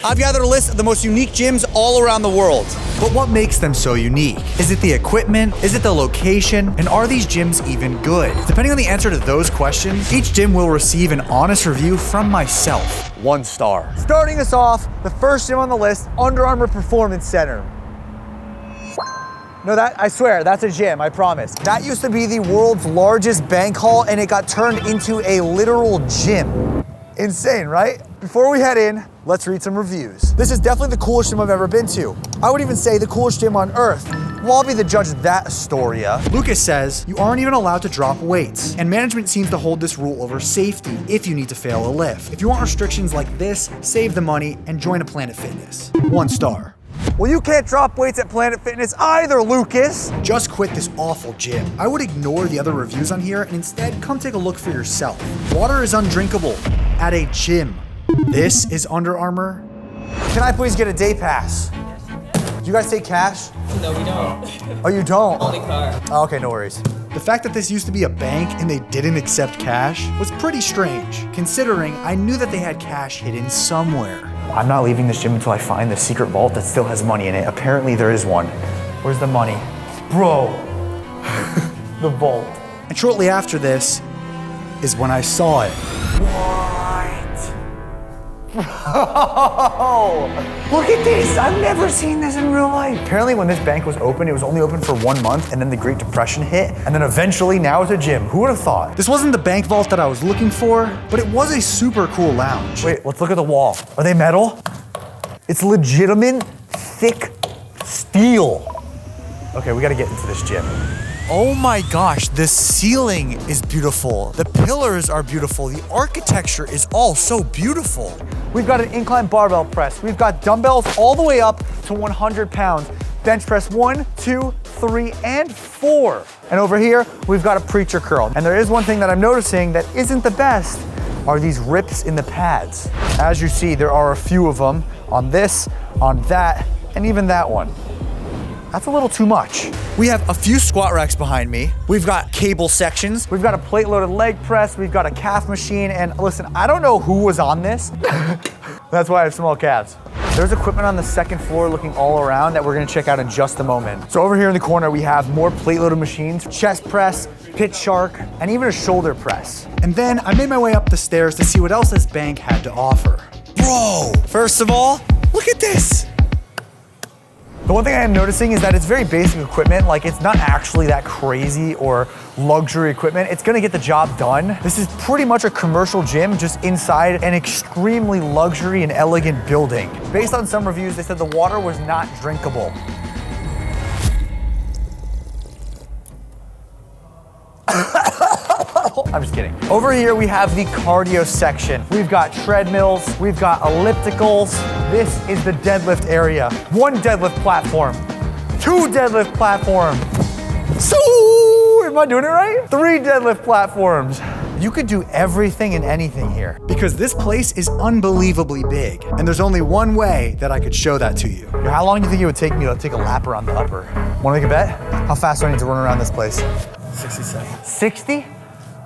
I've gathered a list of the most unique gyms all around the world. But what makes them so unique? Is it the equipment? Is it the location? And are these gyms even good? Depending on the answer to those questions, each gym will receive an honest review from myself. 1 star. Starting us off, the first gym on the list, Under Armour Performance Center. No, I swear, that's a gym, I promise. That used to be the world's largest bank hall and it got turned into a literal gym. Insane, right? Before we head in, let's read some reviews. This is definitely the coolest gym I've ever been to. I would even say the coolest gym on earth. Well, I'll be the judge of that, Astoria. Lucas says, you aren't even allowed to drop weights, and management seems to hold this rule over safety if you need to fail a lift. If you want restrictions like this, save the money and join a Planet Fitness. 1 star. Well, you can't drop weights at Planet Fitness either, Lucas. Just quit this awful gym. I would ignore the other reviews on here and instead come take a look for yourself. Water is undrinkable at a gym. This is Under Armour. Can I please get a day pass? Do you guys take cash? No, we don't. Oh, you don't? Only car. Oh, okay, no worries. The fact that this used to be a bank and they didn't accept cash was pretty strange, considering I knew that they had cash hidden somewhere. I'm not leaving this gym until I find the secret vault that still has money in it. Apparently there is one. Where's the money? Bro, the vault. And shortly after this is when I saw it. Bro, look at this. I've never seen this in real life. Apparently when this bank was open, it was only open for 1 month and then the Great Depression hit. And then eventually now it's a gym. Who would have thought? This wasn't the bank vault that I was looking for, but it was a super cool lounge. Wait, let's look at the wall. Are they metal? It's legitimate, thick steel. Okay, we gotta get into this gym. Oh my gosh, the ceiling is beautiful. The pillars are beautiful. The architecture is all so beautiful. We've got an incline barbell press. We've got dumbbells all the way up to 100 pounds. Bench press 1, 2, 3, and 4. And over here, we've got a preacher curl. And there is one thing that I'm noticing that isn't the best, are these rips in the pads. As you see, there are a few of them on this, on that, and even that one. That's a little too much. We have a few squat racks behind me. We've got cable sections. We've got a plate-loaded leg press. We've got a calf machine. And listen, I don't know who was on this. That's why I have small calves. There's equipment on the second floor looking all around that we're gonna check out in just a moment. So over here in the corner, we have more plate-loaded machines, chest press, pitch shark, and even a shoulder press. And then I made my way up the stairs to see what else this bank had to offer. Bro, first of all, look at this. The one thing I am noticing is that it's very basic equipment. Like, it's not actually that crazy or luxury equipment. It's gonna get the job done. This is pretty much a commercial gym just inside an extremely luxury and elegant building. Based on some reviews, they said the water was not drinkable. I'm just kidding. Over here, we have the cardio section. We've got treadmills, we've got ellipticals. This is the deadlift area. 1 deadlift platform, 2 deadlift platforms. So, am I doing it right? 3 deadlift platforms. You could do everything and anything here. Because this place is unbelievably big, and there's only one way that I could show that to you. How long do you think it would take me to take a lap around the upper? Wanna make a bet? How fast do I need to run around this place? 60 seconds. 60?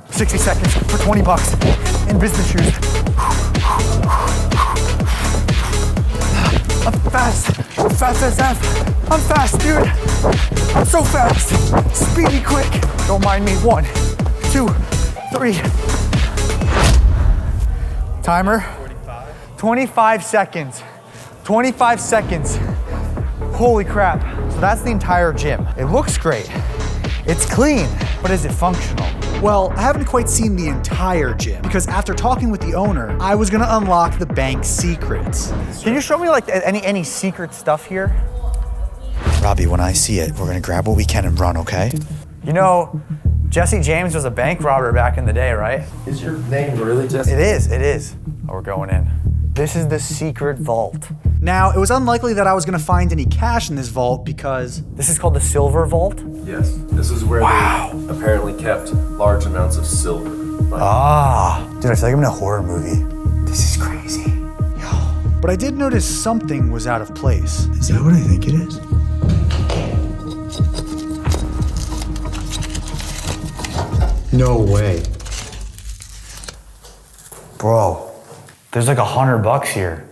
60 seconds for 20 bucks in business shoes. I'm fast. I'm fast as F. I'm fast, dude. I'm so fast. Speedy quick. Don't mind me. 1, 2, 3. Timer. 25 seconds. 25 seconds. Holy crap. So that's the entire gym. It looks great. It's clean, but is it functional? Well, I haven't quite seen the entire gym, because after talking with the owner, I was gonna unlock the bank's secrets. Can you show me like any secret stuff here? Robbie, when I see it, we're gonna grab what we can and run, okay? You know, Jesse James was a bank robber back in the day, right? Is your name really Jesse? It is. Oh, we're going in. This is the secret vault. Now, it was unlikely that I was gonna find any cash in this vault because This is called the silver vault? Yes, this is where they apparently kept large amounts of silver. Dude, I feel like I'm in a horror movie. This is crazy. but I did notice something was out of place. Is that what I think it is? No way. Bro, there's like $100 here.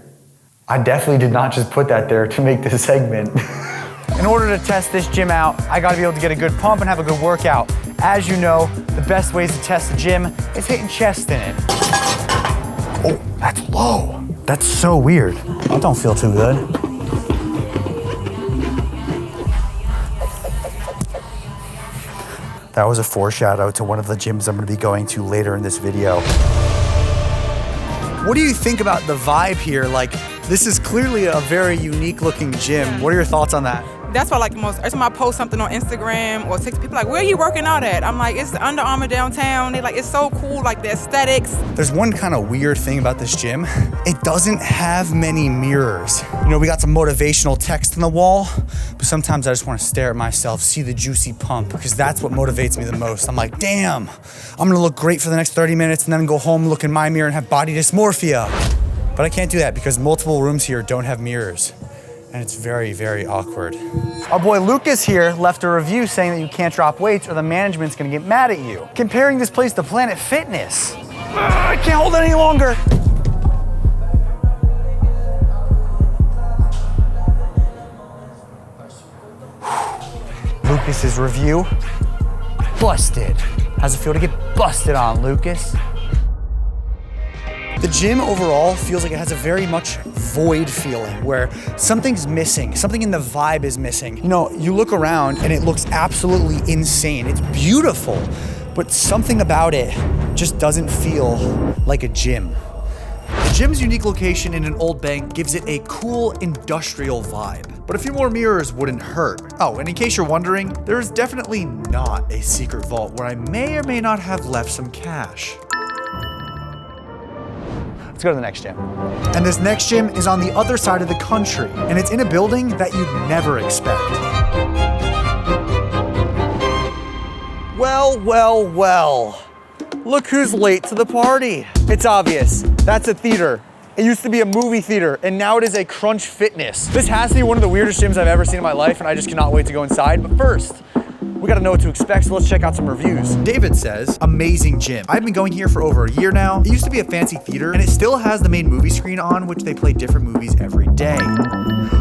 I definitely did not just put that there to make this segment. In order to test this gym out, I gotta be able to get a good pump and have a good workout. As you know, the best ways to test the gym is hitting chest in it. Oh, that's low. That's so weird. That don't feel too good. That was a foreshadow to one of the gyms I'm gonna be going to later in this video. What do you think about the vibe here? Like, this is clearly a very unique looking gym. What are your thoughts on that? That's what I like the most. Every time I post something on Instagram or TikTok, people are like, where are you working out at? I'm like, it's the Under Armour downtown. They like, it's so cool, like the aesthetics. There's one kind of weird thing about this gym. It doesn't have many mirrors. You know, we got some motivational text on the wall, but sometimes I just want to stare at myself, see the juicy pump, because that's what motivates me the most. I'm like, damn, I'm gonna look great for the next 30 minutes and then go home, look in my mirror and have body dysmorphia. But I can't do that because multiple rooms here don't have mirrors. And it's very, very awkward. Our boy Lucas here left a review saying that you can't drop weights or the management's gonna get mad at you. Comparing this place to Planet Fitness. I can't hold it any longer. Lucas's review, busted. How's it feel to get busted on, Lucas? The gym overall feels like it has a very much void feeling where something's missing, something in the vibe is missing. You know, you look around and it looks absolutely insane. It's beautiful, but something about it just doesn't feel like a gym. The gym's unique location in an old bank gives it a cool industrial vibe, but a few more mirrors wouldn't hurt. Oh, and in case you're wondering, there is definitely not a secret vault where I may or may not have left some cash. Let's go to the next gym. And this next gym is on the other side of the country, and it's in a building that you'd never expect. Well, well, well. Look who's late to the party. It's obvious, that's a theater. It used to be a movie theater, and now it is a Crunch Fitness. This has to be one of the weirdest gyms I've ever seen in my life, and I just cannot wait to go inside. But first, we gotta know what to expect, so let's check out some reviews. David says, amazing gym. I've been going here for over a year now. It used to be a fancy theater, and it still has the main movie screen on, which they play different movies every day.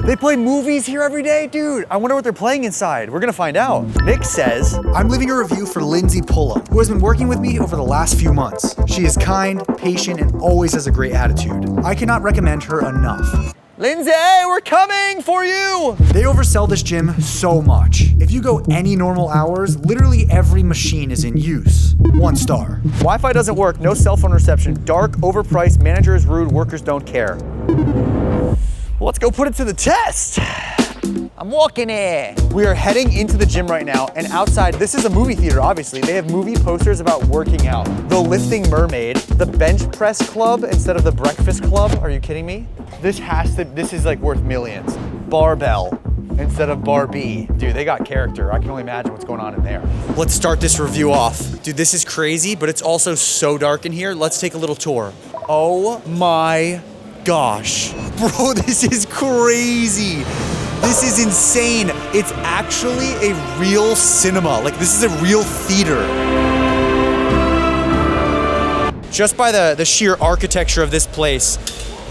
They play movies here every day? Dude, I wonder what they're playing inside. We're gonna find out. Nick says, I'm leaving a review for Lindsay Pullum, who has been working with me over the last few months. She is kind, patient, and always has a great attitude. I cannot recommend her enough. Lindsay, we're coming for you! They oversell this gym so much. If you go any normal hours, literally every machine is in use. 1 star. Wi-Fi doesn't work, no cell phone reception, dark, overpriced, manager is rude, workers don't care. Well, let's go put it to the test. I'm walking it. We are heading into the gym right now, and outside, this is a movie theater, obviously. They have movie posters about working out. The Lifting Mermaid, the Bench Press Club instead of the Breakfast Club. Are you kidding me? This is like worth millions. Barbell instead of Barbie. Dude, they got character. I can only imagine what's going on in there. Let's start this review off. Dude, this is crazy, but it's also so dark in here. Let's take a little tour. Oh my gosh. Bro, this is crazy. This is insane. It's actually a real cinema. Like, this is a real theater. Just by the sheer architecture of this place,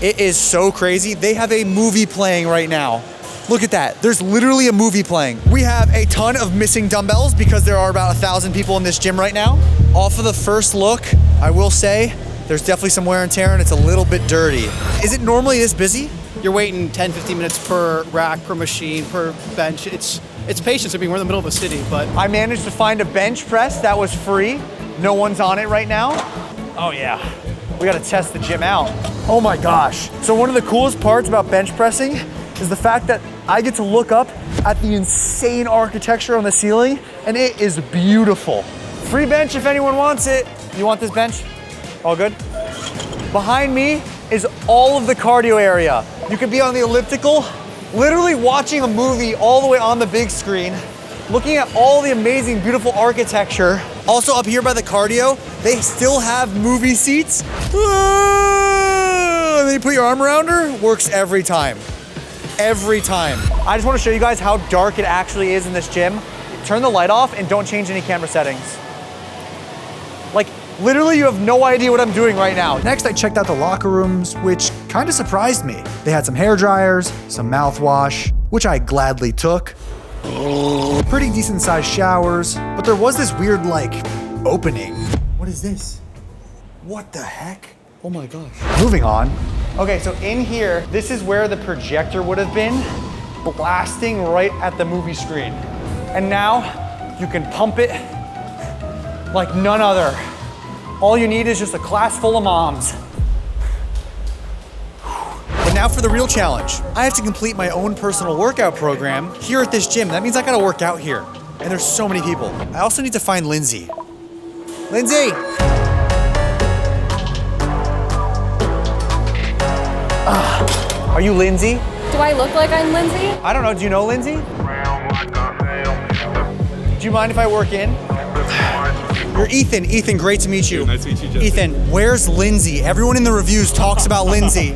it is so crazy. They have a movie playing right now. Look at that. There's literally a movie playing. We have a ton of missing dumbbells because there are about 1,000 people in this gym right now. Off of the first look, I will say, there's definitely some wear and tear and it's a little bit dirty. Is it normally this busy? You're waiting 10, 15 minutes per rack, per machine, per bench. It's patience. I mean, we're in the middle of a city, but. I managed to find a bench press that was free. No one's on it right now. Oh yeah, we gotta test the gym out. Oh my gosh. So one of the coolest parts about bench pressing is the fact that I get to look up at the insane architecture on the ceiling, and it is beautiful. Free bench if anyone wants it. You want this bench? All good? Behind me is all of the cardio area. You could be on the elliptical, literally watching a movie all the way on the big screen, looking at all the amazing, beautiful architecture. Also up here by the cardio, they still have movie seats. And then you put your arm around her, works every time. Every time. I just want to show you guys how dark it actually is in this gym. Turn the light off and don't change any camera settings. Like, Literally, you have no idea what I'm doing right now. Next, I checked out the locker rooms, which kind of surprised me. They had some hair dryers, some mouthwash, which I gladly took. Pretty decent sized showers, but there was this weird, like, opening. What is this? What the heck? Oh my gosh. Moving on. Okay, so in here, this is where the projector would have been, blasting right at the movie screen. And now, you can pump it like none other. All you need is just a class full of moms. But now for the real challenge. I have to complete my own personal workout program here at this gym. That means I gotta work out here. And there's so many people. I also need to find Lindsay. Lindsay! Are you Lindsay? Do I look like I'm Lindsay? I don't know, do you know Lindsay? Do you mind if I work in? You're Ethan. Ethan, great to meet you. Nice to meet you, Jesse. Ethan, where's Lindsay? Everyone in the reviews talks about Lindsay.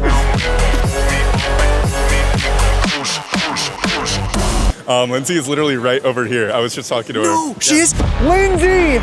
Lindsay is literally right over here. I was just talking to her. No, she is. Lindsay!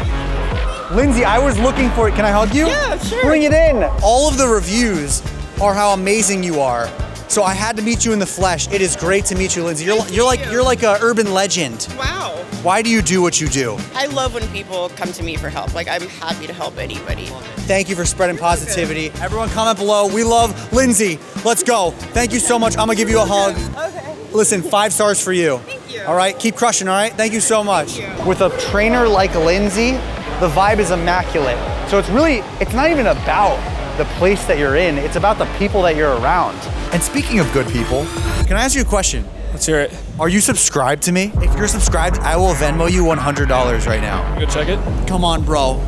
Lindsay, I was looking for it. Can I hug you? Yeah, sure. Bring it in. All of the reviews are how amazing you are. So I had to meet you in the flesh. It is great to meet you, Lindsay. You're like an urban legend. Wow. Why do you do what you do? I love when people come to me for help. Like, I'm happy to help anybody. Thank you for spreading positivity. Everyone comment below. We love Lindsay. Let's go. Thank you so much. I'm gonna give you a hug. Okay. Listen, 5 stars for you. Thank you. All right, keep crushing, all right? Thank you so much. With a trainer like Lindsay, the vibe is immaculate. So it's not even about the place that you're in, it's about the people that you're around. And speaking of good people, can I ask you a question? Let's hear it. Are you subscribed to me? If you're subscribed, I will Venmo you $100 right now. You go check it. Come on, bro.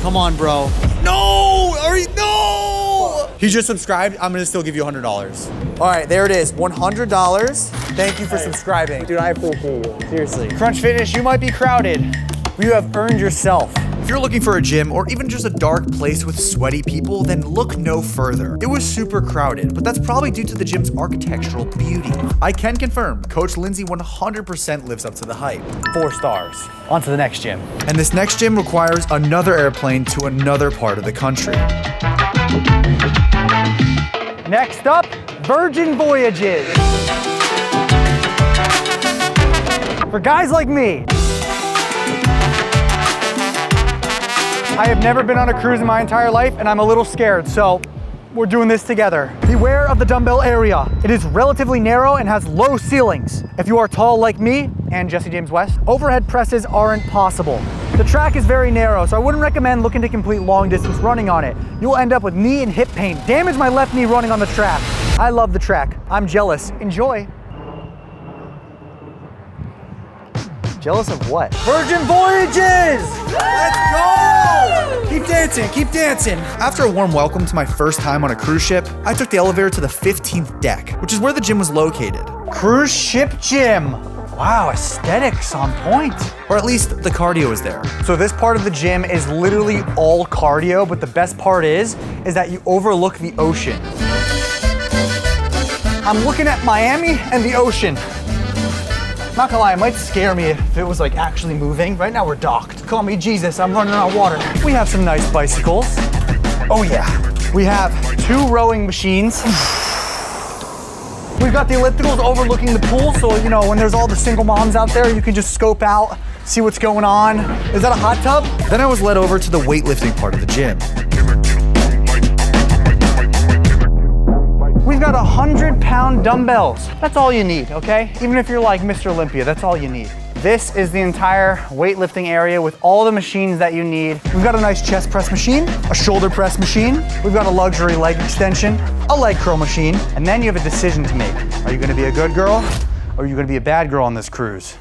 Come on, bro. No! No! He just subscribed. I'm gonna still give you $100. All right, there it is, $100. Thank you for subscribing. Dude, I appreciate you, seriously. Crunch Fitness, you might be crowded, but you have earned yourself. If you're looking for a gym or even just a dark place with sweaty people, then look no further. It was super crowded, but that's probably due to the gym's architectural beauty. I can confirm, Coach Lindsay 100% lives up to the hype. 4 stars. On to the next gym. And this next gym requires another airplane to another part of the country. Next up, Virgin Voyages. For guys like me. I have never been on a cruise in my entire life and I'm a little scared, so we're doing this together. Beware of the dumbbell area. It is relatively narrow and has low ceilings. If you are tall like me and Jesse James West, overhead presses aren't possible. The track is very narrow, so I wouldn't recommend looking to complete long distance running on it. You'll end up with knee and hip pain. Damage my left knee running on the track. I love the track. I'm jealous. Enjoy. Jealous of what? Virgin Voyages! Let's go! Keep dancing, keep dancing. After a warm welcome to my first time on a cruise ship, I took the elevator to the 15th deck, which is where the gym was located. Cruise ship gym. Wow, aesthetics on point. Or at least the cardio was there. So this part of the gym is literally all cardio, but the best part is that you overlook the ocean. I'm looking at Miami and the ocean. Not gonna lie, it might scare me if it was like actually moving. Right now we're docked. Call me Jesus, I'm running on water. We have some nice bicycles. Oh yeah. We have 2 rowing machines. We've got the ellipticals overlooking the pool, so you know, when there's all the single moms out there, you can just scope out, see what's going on. Is that a hot tub? Then I was led over to the weightlifting part of the gym. We've got 100-pound dumbbells. That's all you need, okay? Even if you're like Mr. Olympia, that's all you need. This is the entire weightlifting area with all the machines that you need. We've got a nice chest press machine, a shoulder press machine. We've got a luxury leg extension, a leg curl machine, and then you have a decision to make. Are you gonna be a good girl or are you gonna be a bad girl on this cruise?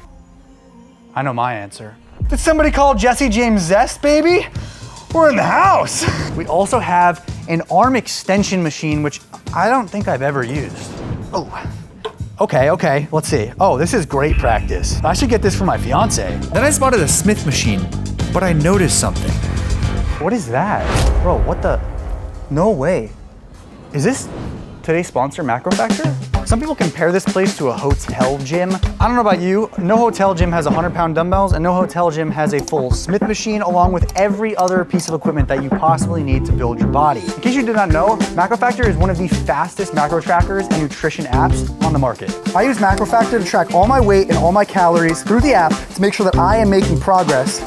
I know my answer. Did somebody call Jesse James Zest, baby? We're in the house. We also have an arm extension machine, which I don't think I've ever used. Oh, okay, let's see. Oh, this is great practice. I should get this for my fiance. Then I spotted a Smith machine, but I noticed something. What is that? Bro, what the? No way. Is this today's sponsor, Macro Factor? Some people compare this place to a hotel gym. I don't know about you, no hotel gym has 100-pound dumbbells and no hotel gym has a full Smith machine along with every other piece of equipment that you possibly need to build your body. In case you did not know, MacroFactor is one of the fastest macro trackers and nutrition apps on the market. I use MacroFactor to track all my weight and all my calories through the app to make sure that I am making progress.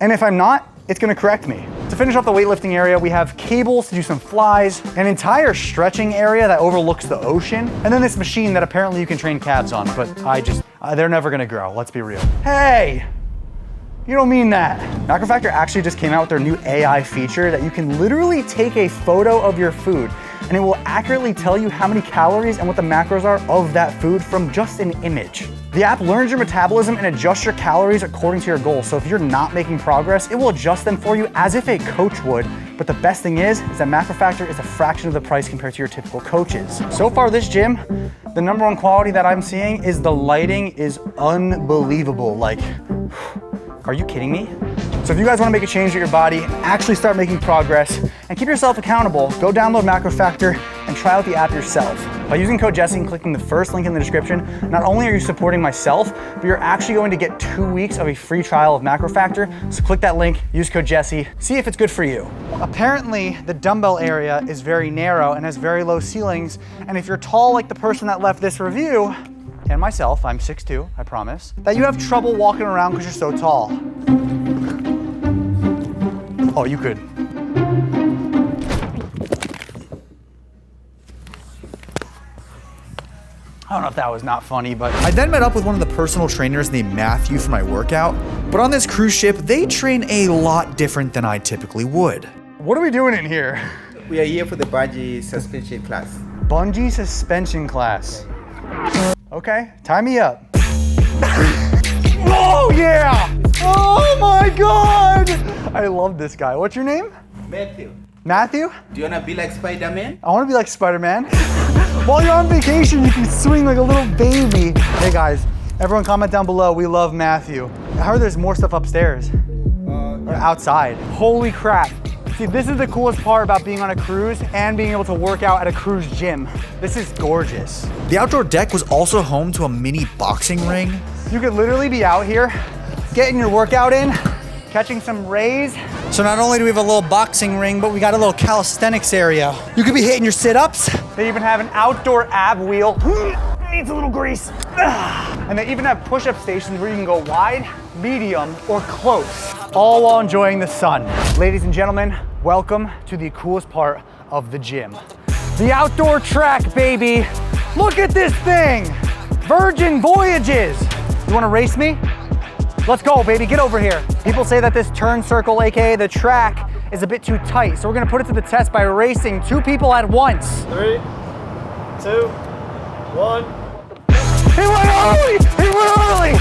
And if I'm not, it's gonna correct me. To finish off the weightlifting area, we have cables to do some flies, an entire stretching area that overlooks the ocean, and then this machine that apparently you can train calves on, but they're never gonna grow, let's be real. Hey, you don't mean that. MacroFactor actually just came out with their new AI feature that you can literally take a photo of your food and it will accurately tell you how many calories and what the macros are of that food from just an image. The app learns your metabolism and adjusts your calories according to your goals. So if you're not making progress, it will adjust them for you as if a coach would. But the best thing is that MacroFactor is a fraction of the price compared to your typical coaches. So far this gym, the #1 quality that I'm seeing is the lighting is unbelievable. Like, are you kidding me? So if you guys wanna make a change to your body, actually start making progress, and keep yourself accountable, go download MacroFactor and try out the app yourself. By using code Jesse and clicking the first link in the description, not only are you supporting myself, but you're actually going to get 2 weeks of a free trial of MacroFactor. So click that link, use code Jesse, see if it's good for you. Apparently, the dumbbell area is very narrow and has very low ceilings, and if you're tall like the person that left this review, and myself, I'm 6'2", I promise, that you have trouble walking around because you're so tall. Oh, you could. I don't know if that was not funny, but I then met up with one of the personal trainers named Matthew for my workout. But on this cruise ship, they train a lot different than I typically would. what are we doing in here? We are here for the bungee suspension class. Bungee suspension class. Okay, tie me up. Oh yeah! Oh my God! I love this guy. What's your name? Matthew. Matthew? Do you wanna be like Spider-Man? I wanna be like Spider-Man. While you're on vacation, you can swing like a little baby. Hey guys, everyone comment down below. We love Matthew. I heard there's more stuff upstairs. Or outside. Holy crap. See, this is the coolest part about being on a cruise and being able to work out at a cruise gym. This is gorgeous. The outdoor deck was also home to a mini boxing ring. You could literally be out here, getting your workout in, catching some rays. So not only do we have a little boxing ring, but we got a little calisthenics area. You could be hitting your sit-ups. They even have an outdoor ab wheel. Needs a little grease. And they even have push-up stations where you can go wide, medium, or close, all while enjoying the sun. Ladies and gentlemen, welcome to the coolest part of the gym. The outdoor track, baby. Look at this thing. Virgin Voyages. You wanna race me? Let's go, baby, get over here. People say that this turn circle, AKA the track, is a bit too tight. So we're gonna put it to the test by racing 2 people at once. 3, 2, 1. He went early! He went early!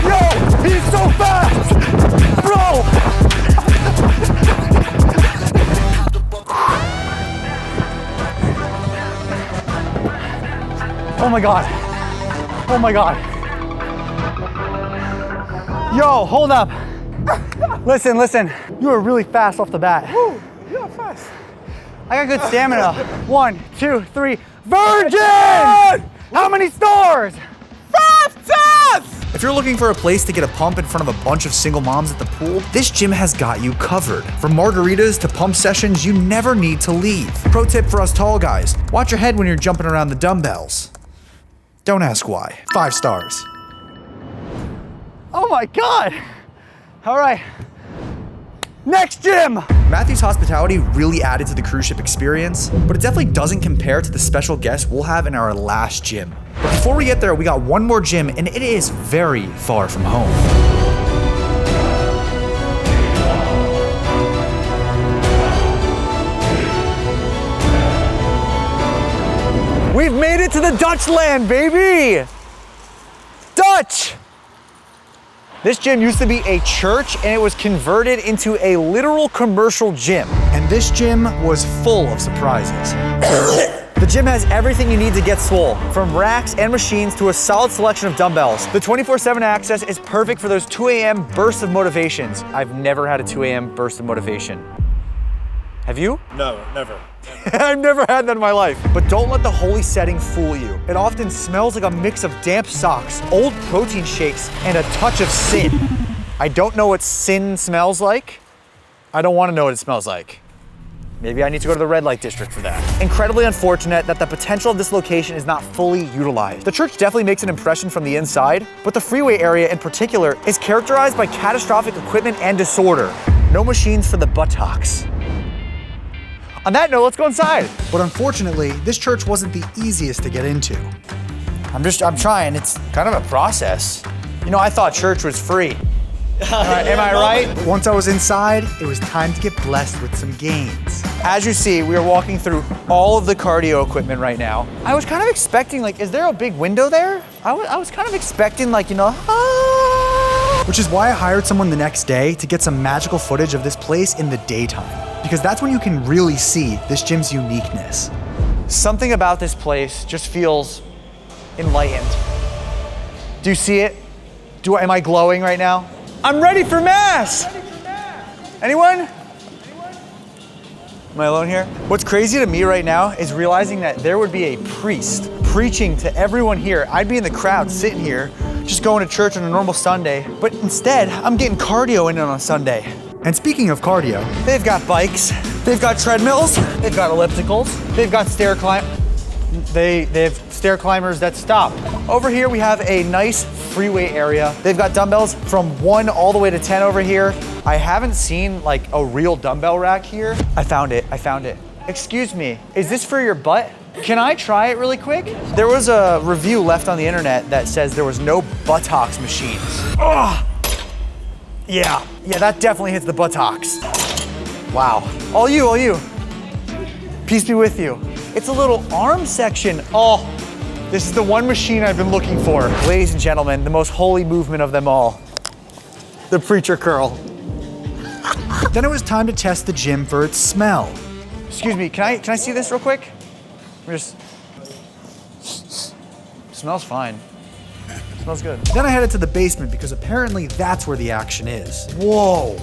Yo, he's so fast! Bro! Oh my God. Oh my God. Yo, hold up. Listen, listen. You were really fast off the bat. Woo, you're fast. I got good stamina. 1, 2, 3. Virgin! How many stars? 5 stars! If you're looking for a place to get a pump in front of a bunch of single moms at the pool, this gym has got you covered. From margaritas to pump sessions, you never need to leave. Pro tip for us tall guys, watch your head when you're jumping around the dumbbells. Don't ask why. 5 stars. Oh my God. All right. Next gym! Matthew's hospitality really added to the cruise ship experience, but it definitely doesn't compare to the special guests we'll have in our last gym. But before we get there, we got one more gym, and it is very far from home. We've made it to the Dutch land, baby! Dutch! This gym used to be a church and it was converted into a literal commercial gym. And this gym was full of surprises. The gym has everything you need to get swole, from racks and machines to a solid selection of dumbbells. The 24/7 access is perfect for those 2 a.m. bursts of motivations. I've never had a 2 a.m. burst of motivation. Have you? No, never. I've never had that in my life. But don't let the holy setting fool you. It often smells like a mix of damp socks, old protein shakes, and a touch of sin. I don't know what sin smells like. I don't want to know what it smells like. Maybe I need to go to the red light district for that. Incredibly unfortunate that the potential of this location is not fully utilized. The church definitely makes an impression from the inside, but the freeway area in particular is characterized by catastrophic equipment and disorder. No machines for the buttocks. On that note, let's go inside. But unfortunately, this church wasn't the easiest to get into. I'm trying, it's kind of a process. You know, I thought church was free. Am I right? Once I was inside, it was time to get blessed with some gains. As you see, we are walking through all of the cardio equipment right now. I was kind of expecting, like, is there a big window there? I was kind of expecting, like, you know, Which is why I hired someone the next day to get some magical footage of this place in the daytime. Because that's when you can really see this gym's uniqueness. Something about this place just feels enlightened. Do you see it? Am I glowing right now? I'm ready for mass! Anyone? Am I alone here? What's crazy to me right now is realizing that there would be a priest preaching to everyone here. I'd be in the crowd sitting here, just going to church on a normal Sunday, but instead, I'm getting cardio in on a Sunday. And speaking of cardio, they've got bikes, they've got treadmills, they've got ellipticals, they've got stair climbers that stop. Over here we have a nice freeway area. They've got dumbbells from 1 all the way to 10 over here. I haven't seen like a real dumbbell rack here. I found it. Excuse me, is this for your butt? Can I try it really quick? There was a review left on the internet that says there was no buttocks machines. Ugh. Yeah, that definitely hits the buttocks. Wow, all you. Peace be with you. It's a little arm section. Oh, this is the one machine I've been looking for. Ladies and gentlemen, the most holy movement of them all, the preacher curl. Then it was time to test the gym for its smell. Excuse me, can I see this real quick? Smells fine. Smells good. Then I headed to the basement because apparently that's where the action is. Whoa.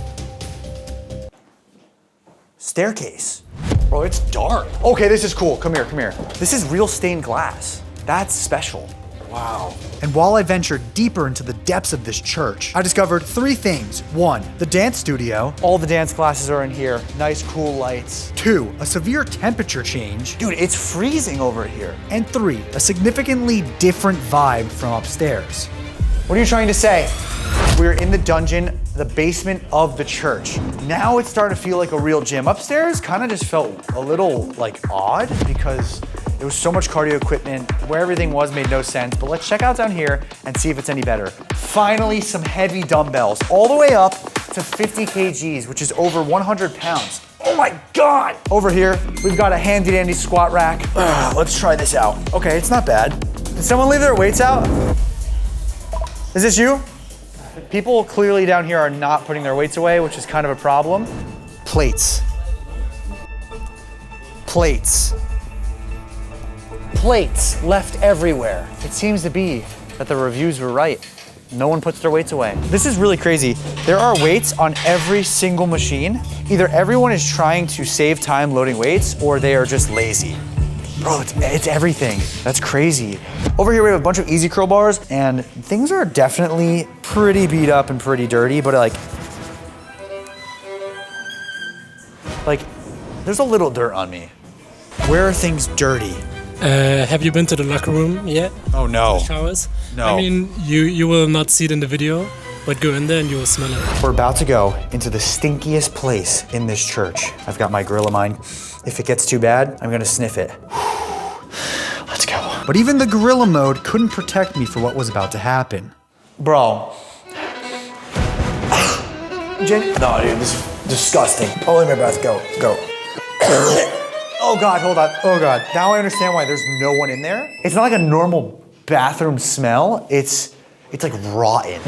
Staircase. Bro, it's dark. Okay, this is cool. Come here. This is real stained glass. That's special. Wow. And while I ventured deeper into the depths of this church, I discovered 3 things. 1, the dance studio. All the dance classes are in here. Nice, cool lights. 2, a severe temperature change. Dude, it's freezing over here. And 3, a significantly different vibe from upstairs. What are you trying to say? We're in the dungeon, the basement of the church. Now it's starting to feel like a real gym. Upstairs kind of just felt a little like odd because there was so much cardio equipment. Where everything was made no sense, but let's check out down here and see if it's any better. Finally, some heavy dumbbells, all the way up to 50 kgs, which is over 100 pounds. Oh my God! Over here, we've got a handy dandy squat rack. Let's try this out. Okay, it's not bad. Did someone leave their weights out? Is this you? People clearly down here are not putting their weights away, which is kind of a problem. Plates. Plates left everywhere. It seems to be that the reviews were right. No one puts their weights away. This is really crazy. There are weights on every single machine. Either everyone is trying to save time loading weights or they are just lazy. Bro, it's everything. That's crazy. Over here we have a bunch of easy curl bars and things are definitely pretty beat up and pretty dirty, but like there's a little dirt on me. Where are things dirty? Have you been to the locker room yet? Oh no. The showers? No. I mean, you will not see it in the video, but go in there and you will smell it. We're about to go into the stinkiest place in this church. I've got my gorilla mind. If it gets too bad, I'm gonna sniff it. Let's go. But even the gorilla mode couldn't protect me for what was about to happen. Bro. No, dude, this is disgusting. Oh, let my breath go. Oh God, hold on. Oh God. Now I understand why there's no one in there. It's not like a normal bathroom smell. It's like rotten.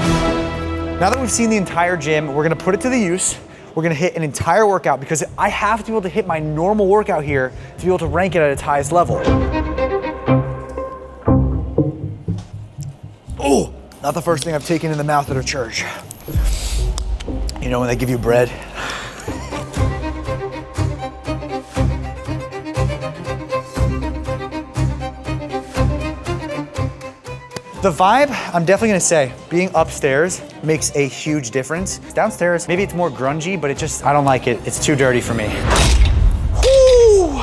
Now that we've seen the entire gym, we're gonna put it to the use. We're gonna hit an entire workout because I have to be able to hit my normal workout here to be able to rank it at its highest level. Oh, not the first thing I've taken in the mouth at a church. You know when they give you bread? The vibe, I'm definitely gonna say, being upstairs makes a huge difference. Downstairs, maybe it's more grungy, but I don't like it. It's too dirty for me. Whew.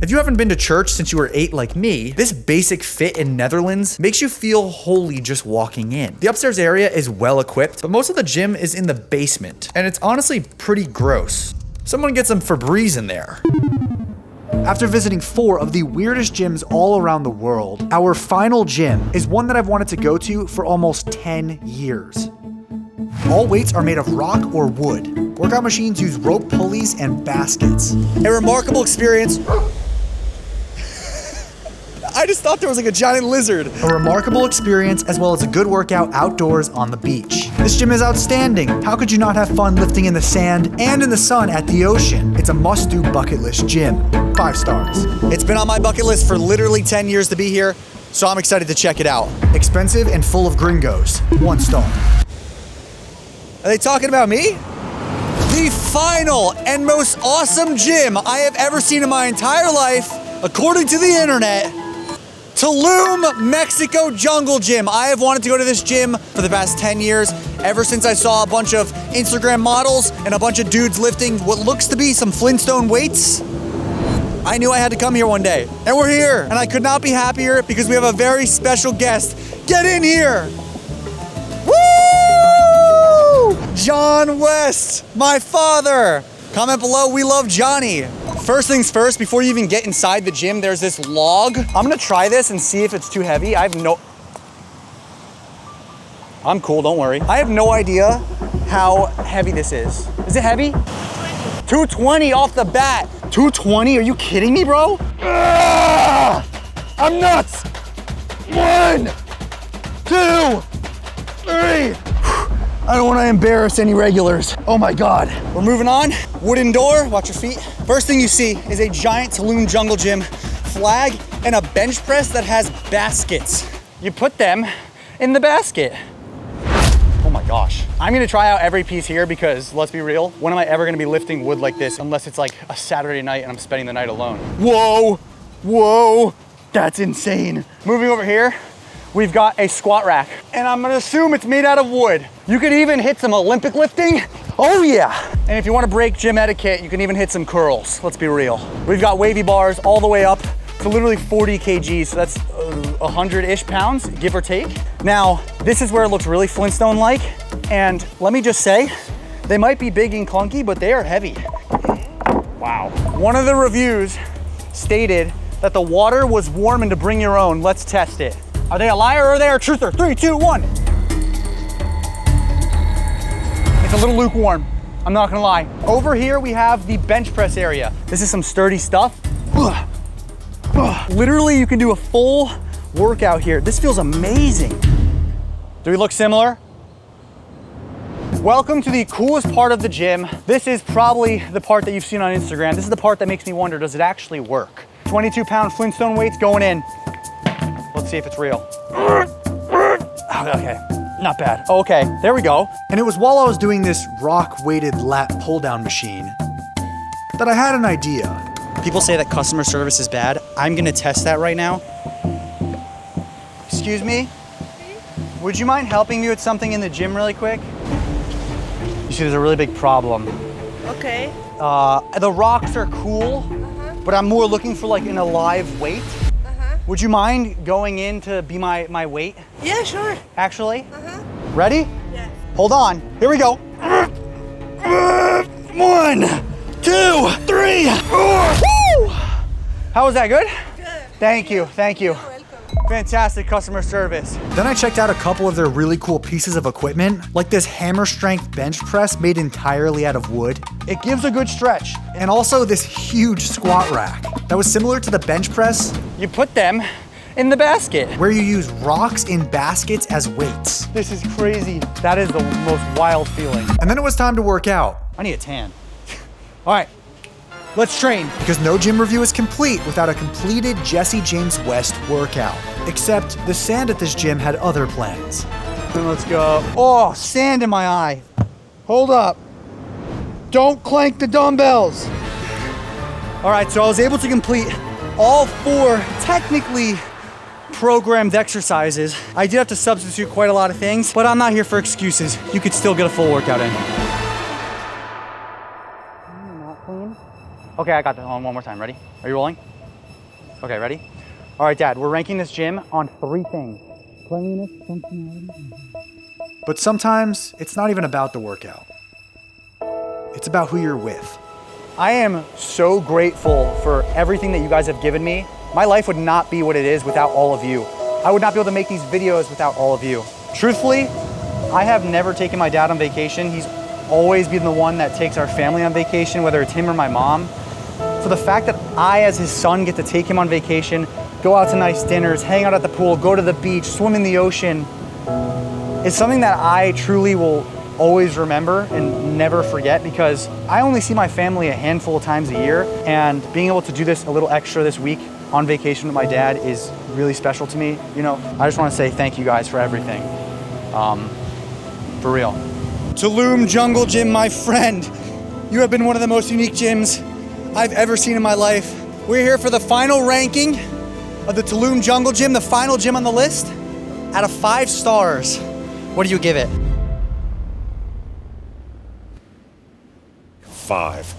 If you haven't been to church since you were 8 like me, this basic fit in Netherlands makes you feel holy just walking in. The upstairs area is well equipped, but most of the gym is in the basement, and it's honestly pretty gross. Someone get some Febreze in there. After visiting 4 of the weirdest gyms all around the world, our final gym is one that I've wanted to go to for almost 10 years. All weights are made of rock or wood. Workout machines use rope pulleys and baskets. A remarkable experience. I just thought there was like a giant lizard. A remarkable experience as well as a good workout outdoors on the beach. This gym is outstanding. How could you not have fun lifting in the sand and in the sun at the ocean? It's a must-do bucket list gym. 5 stars. It's been on my bucket list for literally 10 years to be here, so I'm excited to check it out. Expensive and full of gringos. 1 star. Are they talking about me? The final and most awesome gym I have ever seen in my entire life, according to the internet, Tulum Mexico Jungle Gym. I have wanted to go to this gym for the past 10 years, ever since I saw a bunch of Instagram models and a bunch of dudes lifting what looks to be some Flintstone weights. I knew I had to come here one day, and we're here, and I could not be happier because we have a very special guest. Get in here! Woo! John West, my father. Comment below, we love Johnny. First things first, before you even get inside the gym, there's this log. I'm gonna try this and see if it's too heavy. I'm cool, don't worry. I have no idea how heavy this is. Is it heavy? 220 off the bat. 220, are you kidding me, bro? I'm nuts. 1, 2, 3. I don't want to embarrass any regulars. Oh my God. We're moving on. Wooden door, watch your feet. First thing you see is a giant Tulum Jungle Gym flag and a bench press that has baskets. You put them in the basket. Oh my gosh. I'm gonna try out every piece here because let's be real, when am I ever gonna be lifting wood like this unless it's like a Saturday night and I'm spending the night alone? Whoa, whoa, that's insane. Moving over here, we've got a squat rack and I'm gonna assume it's made out of wood. You could even hit some Olympic lifting. Oh yeah. And if you wanna break gym etiquette, you can even hit some curls. Let's be real. We've got wavy bars all the way up to literally 40 kgs. So that's 100-ish pounds, give or take. Now, this is where it looks really Flintstone-like. And let me just say, they might be big and clunky, but they are heavy. Wow. One of the reviews stated that the water was warm and to bring your own. Let's test it. Are they a liar or are they a truther? 3, 2, 1. It's a little lukewarm, I'm not gonna lie. Over here, we have the bench press area. This is some sturdy stuff. Literally, you can do a full workout here. This feels amazing. Do we look similar? Welcome to the coolest part of the gym. This is probably the part that you've seen on Instagram. This is the part that makes me wonder, does it actually work? 22-pound Flintstone weights going in. Let's see if it's real. Okay, not bad. Okay, there we go. And it was while I was doing this rock-weighted lat pull-down machine that I had an idea. People say that customer service is bad. I'm gonna test that right now. Excuse me? Would you mind helping me with something in the gym really quick? You see, there's a really big problem. Okay. The rocks are cool, but I'm more looking for like an alive weight. Would you mind going in to be my weight? Yeah, sure. Actually? Ready? Yeah. Hold on, here we go. 1, 2, 3, 4. Woo! How was that, good? Good. Thank you, thank you. You're welcome. Fantastic customer service. Then I checked out a couple of their really cool pieces of equipment, like this hammer strength bench press made entirely out of wood. It gives a good stretch. And also this huge squat rack that was similar to the bench press. You put them in the basket. Where you use rocks in baskets as weights. This is crazy. That is the most wild feeling. And then it was time to work out. I need a tan. All right, let's train. Because no gym review is complete without a completed Jesse James West workout. Except the sand at this gym had other plans. Let's go. Oh, sand in my eye. Hold up. Don't clank the dumbbells. All right, so I was able to complete all 4 technically programmed exercises. I did have to substitute quite a lot of things, but I'm not here for excuses. You could still get a full workout in. Not clean. Okay, I got that on one more time. Ready? Are you rolling? Okay, ready? All right, Dad, we're ranking this gym on 3 things. Cleanliness, functionality. But sometimes it's not even about the workout. It's about who you're with. I am so grateful for everything that you guys have given me. My life would not be what it is without all of you. I would not be able to make these videos without all of you. Truthfully, I have never taken my dad on vacation. He's always been the one that takes our family on vacation, whether it's him or my mom. So the fact that I, as his son, get to take him on vacation, go out to nice dinners, hang out at the pool, go to the beach, swim in the ocean, is something that I truly will always remember and never forget, because I only see my family a handful of times a year, and being able to do this a little extra this week on vacation with my dad is really special to me. You know, I just want to say thank you guys for everything. For real. Tulum Jungle Gym, my friend, you have been one of the most unique gyms I've ever seen in my life. We're here for the final ranking of the Tulum Jungle Gym, the final gym on the list. Out of 5 stars, what do you give it? 5.